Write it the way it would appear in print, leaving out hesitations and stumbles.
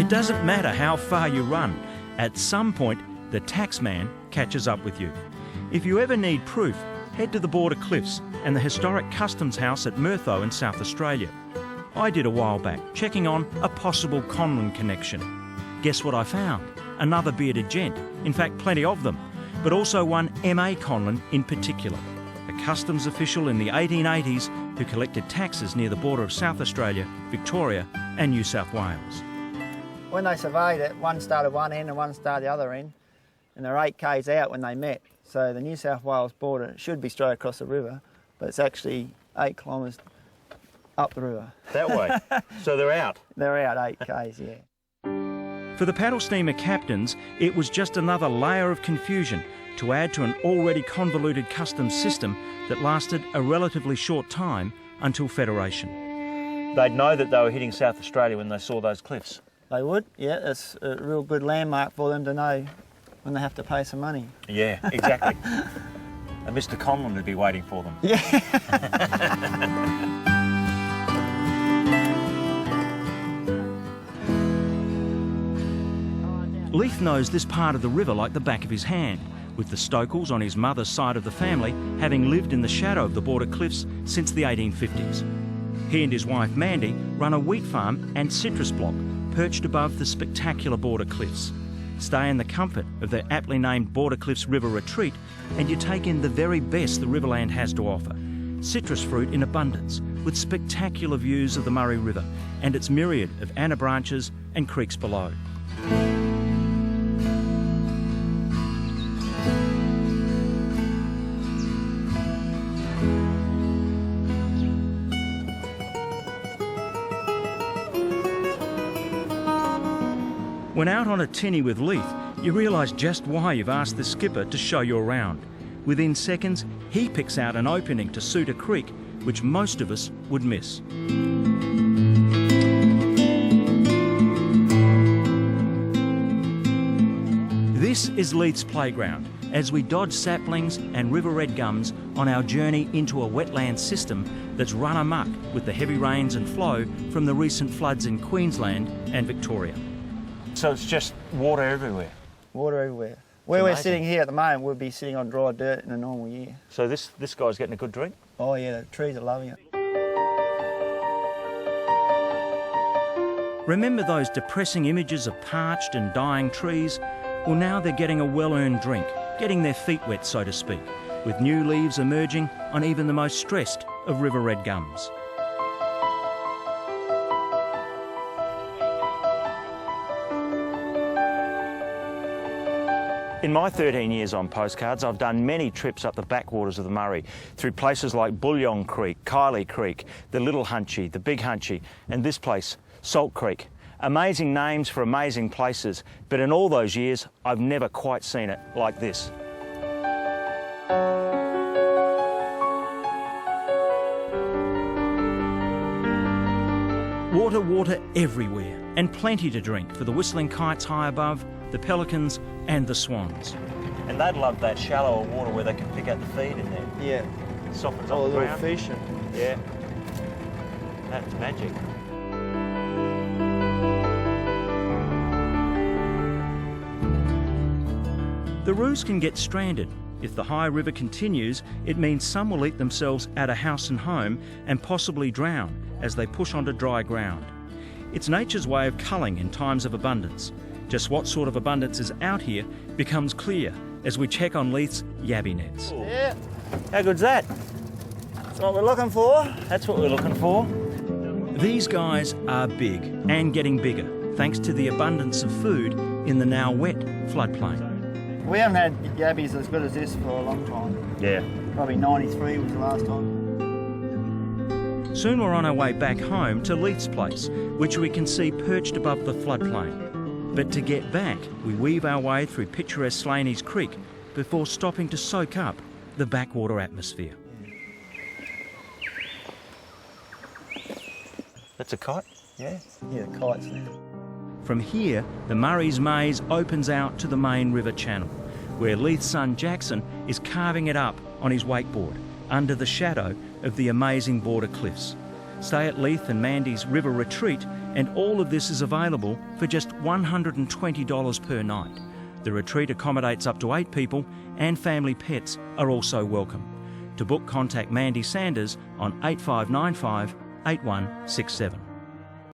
It doesn't matter how far you run. At some point, the taxman catches up with you. If you ever need proof, head to the Border Cliffs and the historic Customs House at Murtho in South Australia. I did a while back, checking on a possible Conlon connection. Guess what I found? Another bearded gent. In fact, plenty of them. But also one M.A. Conlon in particular. A customs official in the 1880s who collected taxes near the border of South Australia, Victoria and New South Wales. When they surveyed it, one started one end and one started the other end, and they're 8 k's out when they met. So the New South Wales border should be straight across the river, but it's actually 8 kilometres up the river. That way? So they're out? They're out 8 k's, yeah. For the paddle steamer captains, it was just another layer of confusion to add to an already convoluted customs system that lasted a relatively short time until Federation. They'd know that they were hitting South Australia when they saw those cliffs? They would, yeah. It's a real good landmark for them to know when they have to pay some money. Yeah, exactly. And Mr. Conlon would be waiting for them. Yeah. Leith knows this part of the river like the back of his hand, with the Stokels on his mother's side of the family having lived in the shadow of the Border Cliffs since the 1850s. He and his wife Mandy run a wheat farm and citrus block perched above the spectacular Border Cliffs. Stay in the comfort of their aptly named Border Cliffs River Retreat and you take in the very best the Riverland has to offer. Citrus fruit in abundance with spectacular views of the Murray River and its myriad of anna branches and creeks below. When out on a tinny with Leith, you realise just why you've asked the skipper to show you around. Within seconds, he picks out an opening to suit a creek, which most of us would miss. This is Leith's playground, as we dodge saplings and river red gums on our journey into a wetland system that's run amok with the heavy rains and flow from the recent floods in Queensland and Victoria. So it's just water everywhere? Water everywhere. Where we're sitting here at the moment, we'd be sitting on dry dirt in a normal year. So this guy's getting a good drink? Oh yeah, the trees are loving it. Remember those depressing images of parched and dying trees? Well, now they're getting a well-earned drink, getting their feet wet, so to speak, with new leaves emerging on even the most stressed of river red gums. In my 13 years on postcards, I've done many trips up the backwaters of the Murray, through places like Bullion Creek, Kiley Creek, the Little Hunchy, the Big Hunchy, and this place, Salt Creek. Amazing names for amazing places, but in all those years, I've never quite seen it like this. Water, water everywhere, and plenty to drink for the whistling kites high above, the pelicans and the swans. And they'd love that shallower water where they can pick out the feed in there. Yeah. It softens All up the the little ground. fish. Yeah. That's magic. The roos can get stranded. If the high river continues, it means some will eat themselves out of house and home and possibly drown as they push onto dry ground. It's nature's way of culling in times of abundance. Just what sort of abundance is out here becomes clear as we check on Leith's yabby nets. Yeah, How good's that? that's what we're looking for. That's what we're looking for. These guys are big and getting bigger thanks to the abundance of food in the now wet floodplain. We haven't had yabbies as good as this for a long time. Yeah. Probably 93 was the last time. Soon we're on our way back home to Leith's place, which we can see perched above the floodplain. But to get back, we weave our way through picturesque Slaney's Creek before stopping to soak up the backwater atmosphere. That's a kite? Yeah, the kites now. From here, the Murray's Maze opens out to the main river channel, where Leith's son Jackson is carving it up on his wakeboard under the shadow of the amazing Border Cliffs. Stay at Leith and Mandy's River Retreat And all of this is available for just $120 per night. The retreat accommodates up to 8 people, and family pets are also welcome. To book, contact Mandy Sanders on 8595 8167.